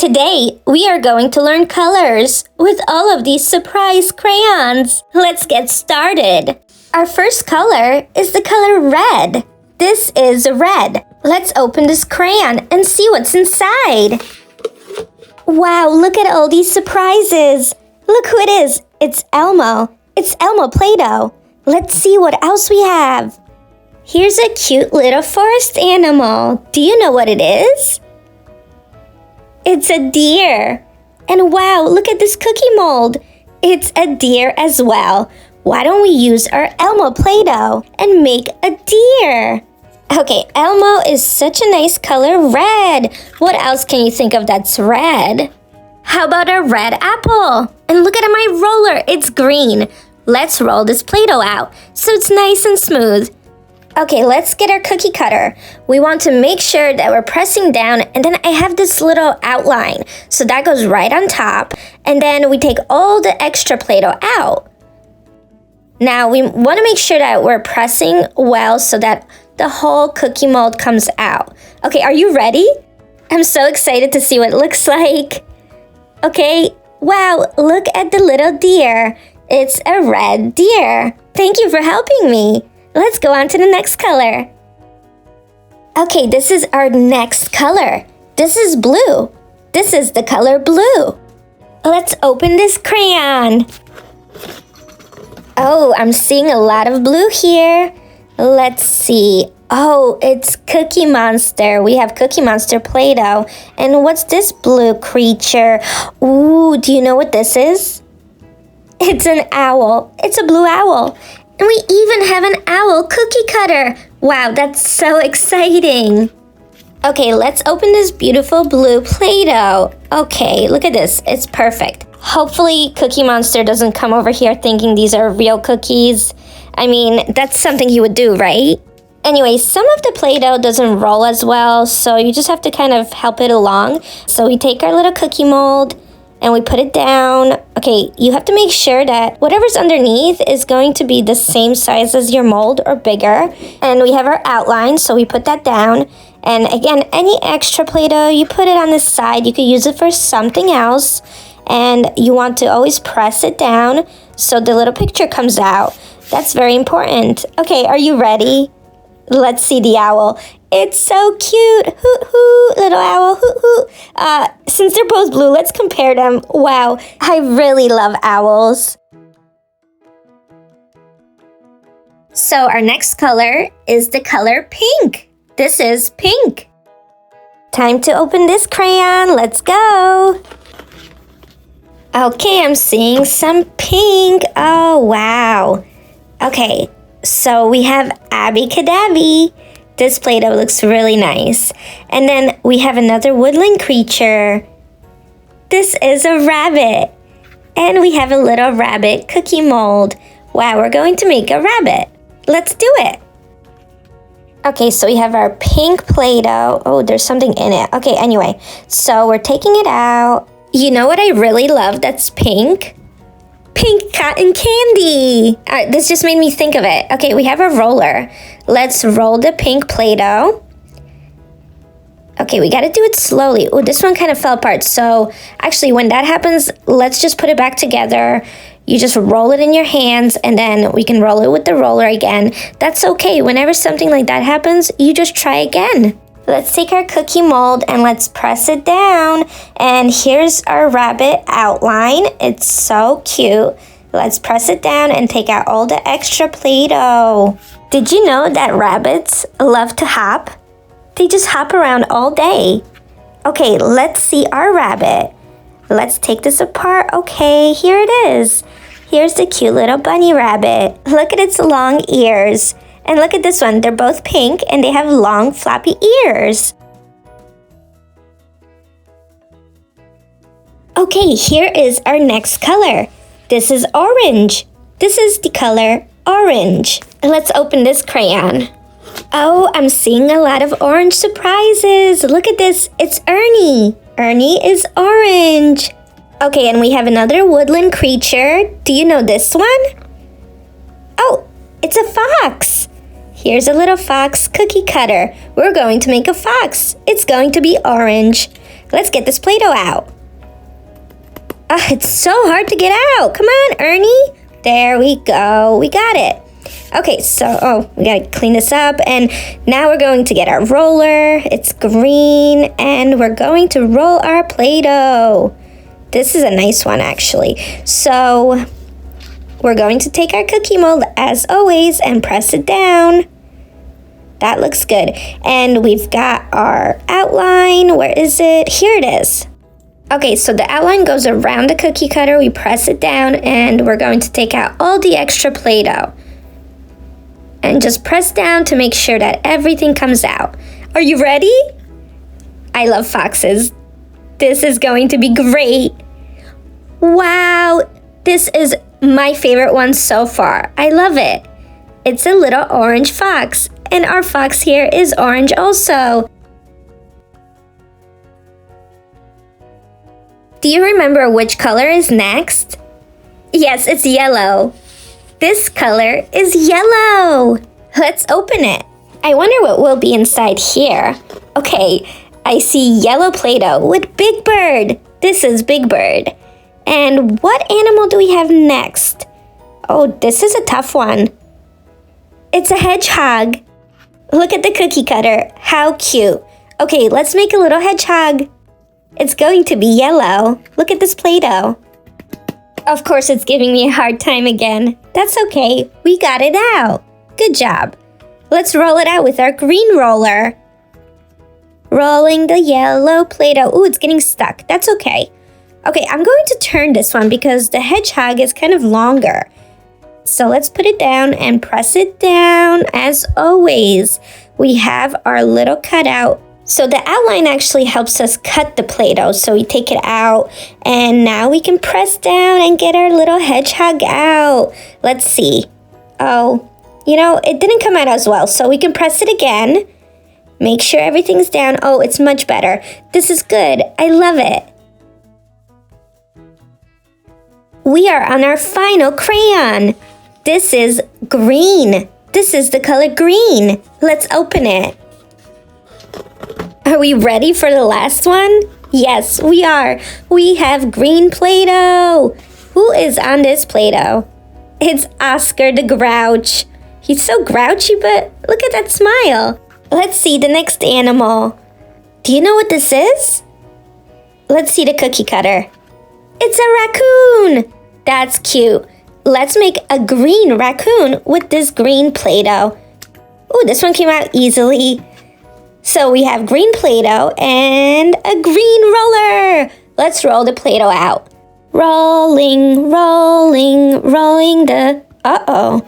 Today, we are going to learn colors with all of these surprise crayons. Let's get started. Our first color is the color red. This is red. Let's open this crayon and see what's inside. Wow, look at all these surprises. Look who it is. It's Elmo. It's Elmo Play-Doh. Let's see what else we have. Here's a cute little forest animal. Do you know what it is? It's a deer. And wow, look at this cookie mold. It's a deer as well. Why don't we use our Elmo Play-Doh and make a deer? Okay, Elmo is such a nice color, red. What else can you think of that's red? How about a red apple? And look at my roller, it's green. Let's roll this Play-Doh out so it's nice and smooth. Okay, let's get our cookie cutter. We want to make sure that we're pressing down, and then I have this little outline. So that goes right on top, and then we take all the extra Play-Doh out. Now we want to make sure that we're pressing well so that the whole cookie mold comes out. Okay, are you ready? I'm so excited to see what it looks like. Okay, wow, look at the little deer. It's a red deer. Thank you for helping me. Let's go on to the next color. Okay, this is our next color. This is blue. This is the color blue. Let's open this crayon. Oh, I'm seeing a lot of blue here. Let's see. Oh, it's Cookie Monster. We have Cookie Monster Play-Doh. And what's this blue creature? Ooh, do you know what this is? It's an owl. It's a blue owl. And we even have an owl cookie cutter. Wow, that's so exciting. Okay, let's open this beautiful blue Play-Doh. Okay, look at this. It's perfect. Hopefully Cookie Monster doesn't come over here thinking these are real cookies. I mean, that's something he would do, right? Anyway, some of the Play-Doh doesn't roll as well, so you just have to kind of help it along. So we take our little cookie mold and we put it down. Okay, you have to make sure that whatever's underneath is going to be the same size as your mold or bigger. And we have our outline, so we put that down. And again, any extra Play-Doh, you put it on the side. You could use it for something else. And you want to always press it down so the little picture comes out. That's very important. Okay, are you ready? Let's see the owl. It's so cute. Hoot hoot, little owl, hoot hoot. Since they're both blue, let's compare them. Wow, I really love owls. So our next color is the color pink. This is pink. Time to open this crayon. Let's go. Okay, I'm seeing some pink. Oh, wow. Okay, so we have Abby Cadabby. This Play-Doh looks really nice. And then we have another woodland creature. This is a rabbit. And we have a little rabbit cookie mold. Wow, we're going to make a rabbit. Let's do it. Okay, so we have our pink Play-Doh. Oh, there's something in it. Okay, anyway, so we're taking it out. You know what I really love that's pink? Pink cotton candy. This just made me think of it. Okay, we have a roller. Let's roll the pink Play-Doh. Okay, we gotta do it slowly. Oh, this one kind of fell apart. So actually, when that happens, let's just put it back together. You just roll it in your hands, and then we can roll it with the roller again. That's okay. Whenever something like that happens, you just try again. Let's take our cookie mold and let's press it down. And here's our rabbit outline. It's so cute. Let's press it down and take out all the extra Play-Doh. Did you know that rabbits love to hop? They just hop around all day. Okay, let's see our rabbit. Let's take this apart. Okay, here it is. Here's the cute little bunny rabbit. Look at its long ears. And look at this one. They're both pink and they have long floppy ears. Okay, here is our next color. This is orange. This is the color orange. Let's open this crayon. Oh, I'm seeing a lot of orange surprises. Look at this. It's Ernie. Ernie is orange. Okay, and we have another woodland creature. Do you know this one? Oh, it's a fox. Here's a little fox cookie cutter. We're going to make a fox. It's going to be orange. Let's get this Play-Doh out. It's so hard to get out. Come on, Ernie. There we go. We got it. Okay, so, we gotta clean this up. And now we're going to get our roller. It's green. And we're going to roll our Play-Doh. This is a nice one, actually. So, we're going to take our cookie mold, as always, and press it down. That looks good. And we've got our outline. Where is it? Here it is. Okay, so the outline goes around the cookie cutter. We press it down, and we're going to take out all the extra Play-Doh. And just press down to make sure that everything comes out. Are you ready? I love foxes. This is going to be great. Wow, this is my favorite one so far. I love it. It's a little orange fox, and our fox here is orange also. Do you remember which color is next? Yes, it's yellow. This color is yellow. Let's open it. I wonder what will be inside here. Okay, I see yellow Play-Doh with Big Bird. This is Big Bird. And what animal do we have next? Oh, this is a tough one. It's a hedgehog. Look at the cookie cutter. How cute. Okay, let's make a little hedgehog. It's going to be yellow. Look at this Play-Doh. Of course, it's giving me a hard time again. That's okay. We got it out. Good job. Let's roll it out with our green roller. Rolling the yellow Play-Doh. Ooh, it's getting stuck. That's okay. Okay, I'm going to turn this one because the hedgehog is kind of longer. So let's put it down and press it down. As always, we have our little cutout. So the outline actually helps us cut the Play-Doh. So we take it out, and now we can press down and get our little hedgehog out. Let's see. Oh, you know, it didn't come out as well. So we can press it again. Make sure everything's down. Oh, it's much better. This is good. I love it. We are on our final crayon. This is green. This is the color green. Let's open it. Are we ready for the last one? Yes, we are. We have green Play-Doh. Who is on this Play-Doh? It's Oscar the Grouch. He's so grouchy, but look at that smile. Let's see the next animal. Do you know what this is? Let's see the cookie cutter. It's a raccoon. That's cute. Let's make a green raccoon with this green Play-Doh. Ooh, this one came out easily. So we have green Play-Doh and a green roller. Let's roll the Play-Doh out. Rolling, rolling, rolling the... Uh-oh.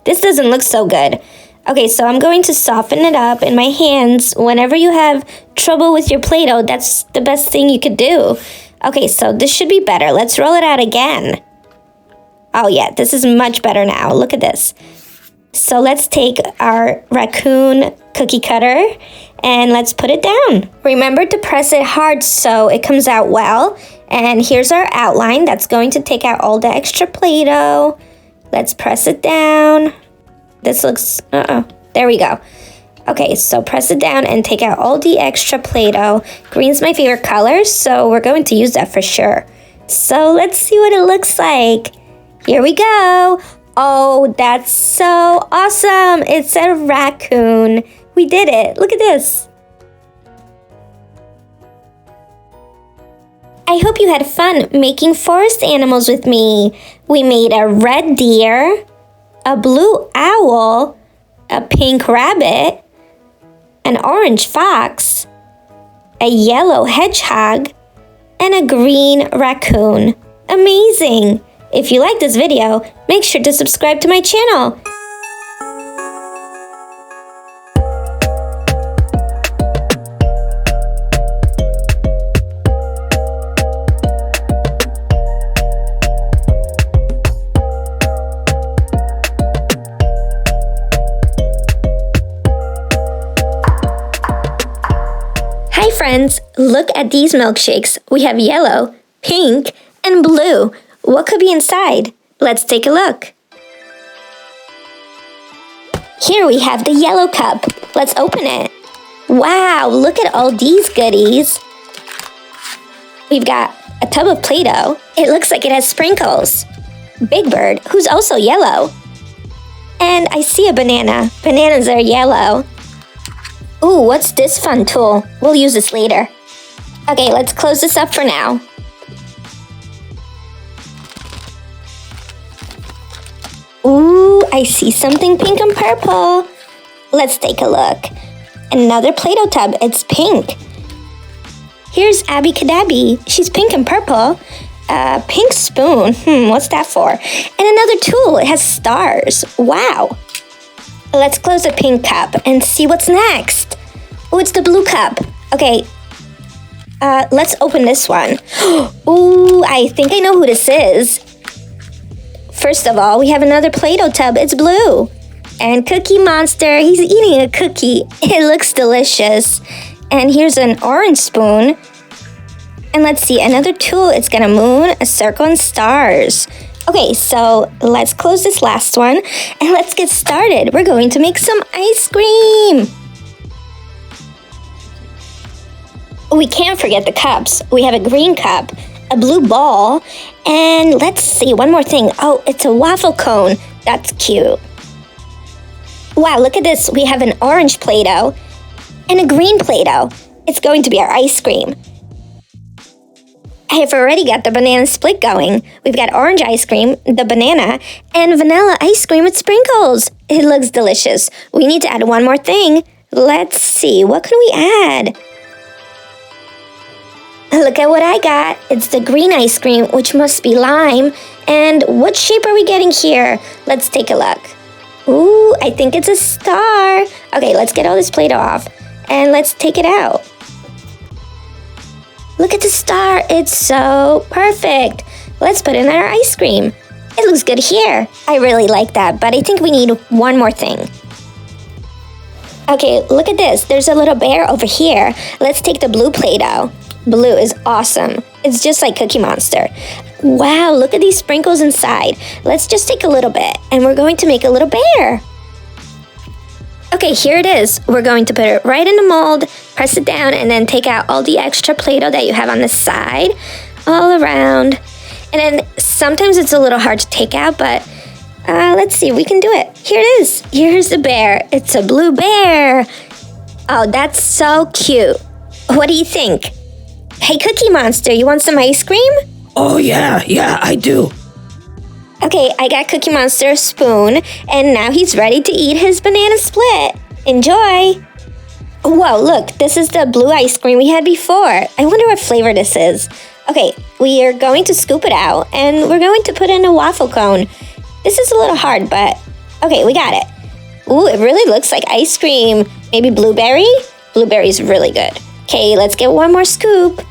This doesn't look so good. Okay, so I'm going to soften it up in my hands. Whenever you have trouble with your Play-Doh, that's the best thing you could do. Okay, so this should be better. Let's roll it out again. Oh yeah, this is much better now. Look at this. So let's take our raccoon cookie cutter and let's put it down. Remember to press it hard so it comes out well. And here's our outline that's going to take out all the extra Play-Doh. Let's press it down. This looks, there we go. Okay, so press it down and take out all the extra Play-Doh. Green's my favorite color, so we're going to use that for sure. So let's see what it looks like. Here we go. Oh, that's so awesome. It's a raccoon. We did it. Look at this. I hope you had fun making forest animals with me. We made a red deer, a blue owl, a pink rabbit, an orange fox, a yellow hedgehog, and a green raccoon. Amazing! If you like this video, make sure to subscribe to my channel. Hi friends, look at these milkshakes. We have yellow, pink, and blue. What could be inside? Let's take a look. Here we have the yellow cup. Let's open it. Wow, look at all these goodies. We've got a tub of Play-Doh. It looks like it has sprinkles. Big Bird, who's also yellow. And I see a banana. Bananas are yellow. Ooh, what's this fun tool? We'll use this later. Okay, let's close this up for now. Ooh, I see something pink and purple. Let's take a look. Another Play-Doh tub, it's pink. Here's Abby Cadabby. She's pink and purple. Pink spoon. What's that for? And another tool. It has stars. Wow. Let's close the pink cup and see what's next. Oh, it's the blue cup. Okay. Let's open this one. Ooh, I think I know who this is. First of all, we have another Play-Doh tub. It's blue. And Cookie Monster. He's eating a cookie. It looks delicious. And here's an orange spoon. And let's see, another tool. It's got a moon, a circle, and stars. Okay, so let's close this last one and let's get started. We're going to make some ice cream. We can't forget the cups. We have a green cup, a blue ball, and let's see, one more thing. Oh, it's a waffle cone. That's cute. Wow, look at this. We have an orange Play-Doh and a green Play-Doh. It's going to be our ice cream. I have already got the banana split going. We've got orange ice cream, the banana, and vanilla ice cream with sprinkles. It looks delicious. We need to add one more thing. Let's see, what can we add? Look at what I got. It's the green ice cream, which must be lime. And what shape are we getting here? Let's take a look. Ooh, I think it's a star. Okay, let's get all this Play-Doh off and let's take it out. Look at the star. It's so perfect. Let's put in our ice cream. It looks good here. I really like that, but I think we need one more thing. Okay, look at this. There's a little bear over here. Let's take the blue Play-Doh. Blue is awesome. It's just like Cookie Monster. Wow, look at these sprinkles inside. Let's just take a little bit, and we're going to make a little bear. Okay, here it is. We're going to put it right in the mold, press it down, and then take out all the extra Play-Doh that you have on the side, all around. And then sometimes it's a little hard to take out, but let's see, we can do it. Here it is. Here's the bear. It's a blue bear. Oh, that's so cute. What do you think? Hey, Cookie Monster, you want some ice cream? Oh, yeah, I do. Okay, I got Cookie Monster a spoon, and now he's ready to eat his banana split. Enjoy! Whoa, look, this is the blue ice cream we had before. I wonder what flavor this is. Okay, we are going to scoop it out, and we're going to put in a waffle cone. This is a little hard, but okay, we got it. Ooh, it really looks like ice cream. Maybe blueberry? Blueberry's really good. Okay, let's get one more scoop.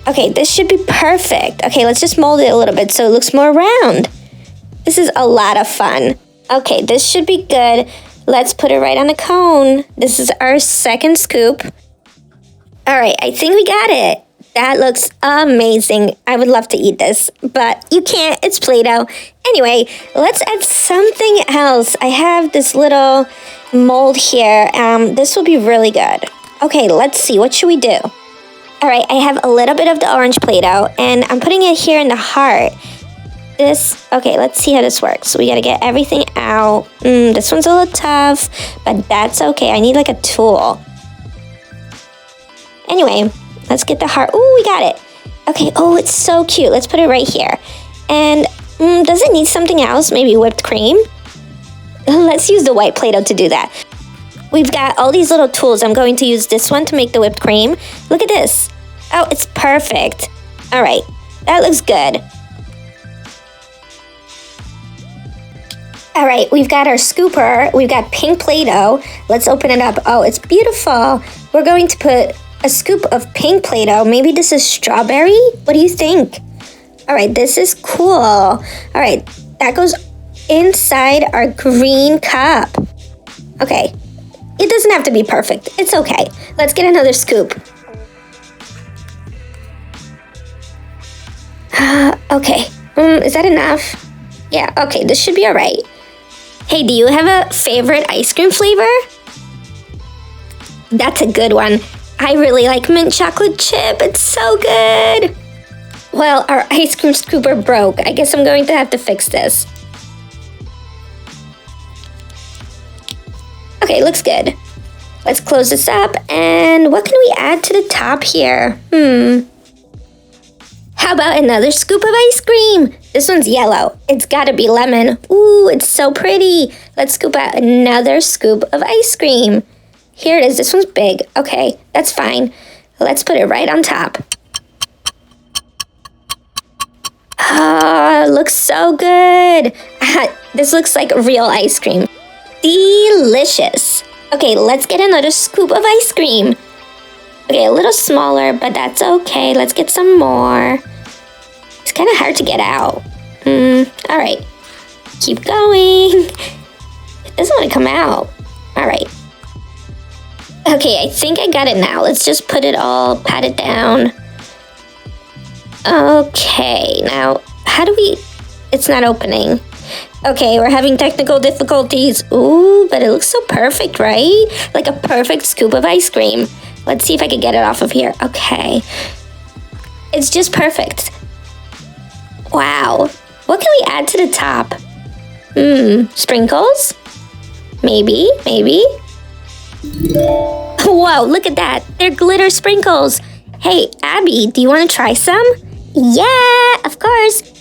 Okay, this should be perfect. Okay, let's just mold it a little bit so it looks more round. This is a lot of fun. Okay, this should be good. Let's put it right on the cone. This is our second scoop. All right, I think we got it. That looks amazing. I would love to eat this, but you can't. It's Play-Doh. Anyway, let's add something else. I have this little mold here. This will be really good. Okay, let's see. What should we do? All right, I have a little bit of the orange Play-Doh, and I'm putting it here in the heart. Okay, let's see how this works. So we gotta get everything out. This one's a little tough, but that's okay. I need like a tool. Anyway, let's get the heart. Ooh, we got it. Okay, oh, it's so cute. Let's put it right here. And does it need something else? Maybe whipped cream? Let's use the white Play-Doh to do that. We've got all these little tools. I'm going to use this one to make the whipped cream. Look at this. Oh, it's perfect. All right, that looks good. All right, we've got our scooper. We've got pink Play-Doh. Let's open it up. Oh, it's beautiful. We're going to put a scoop of pink Play-Doh. Maybe this is strawberry? What do you think? All right, this is cool. All right, that goes inside our green cup. Okay. It doesn't have to be perfect. It's okay. Let's get another scoop. Okay. Is that enough? Yeah, okay. This should be all right. Hey, do you have a favorite ice cream flavor? That's a good one. I really like mint chocolate chip. It's so good. Well, our ice cream scooper broke. I guess I'm going to have to fix this. Okay, looks good. Let's close this up. And what can we add to the top here? How about another scoop of ice cream? This one's yellow. It's gotta be lemon. Ooh, it's so pretty. Let's scoop out another scoop of ice cream. Here it is. This one's big. Okay, that's fine. Let's put it right on top. Ah, looks so good. This looks like real ice cream. Delicious. Okay, let's get another scoop of ice cream. Okay, a little smaller, but that's okay. Let's get some more. It's kind of hard to get out. All right. Keep going. It doesn't want to come out. All right. Okay, I think I got it now. Let's just put it all, pat it down. Okay, now, how do we... It's not opening. Okay, we're having technical difficulties. Ooh, but it looks so perfect, right? Like a perfect scoop of ice cream. Let's see if I can get it off of here. Okay. It's just perfect. Wow. What can we add to the top? Sprinkles? Maybe. Whoa, look at that. They're glitter sprinkles. Hey, Abby, do you want to try some? Yeah, of course.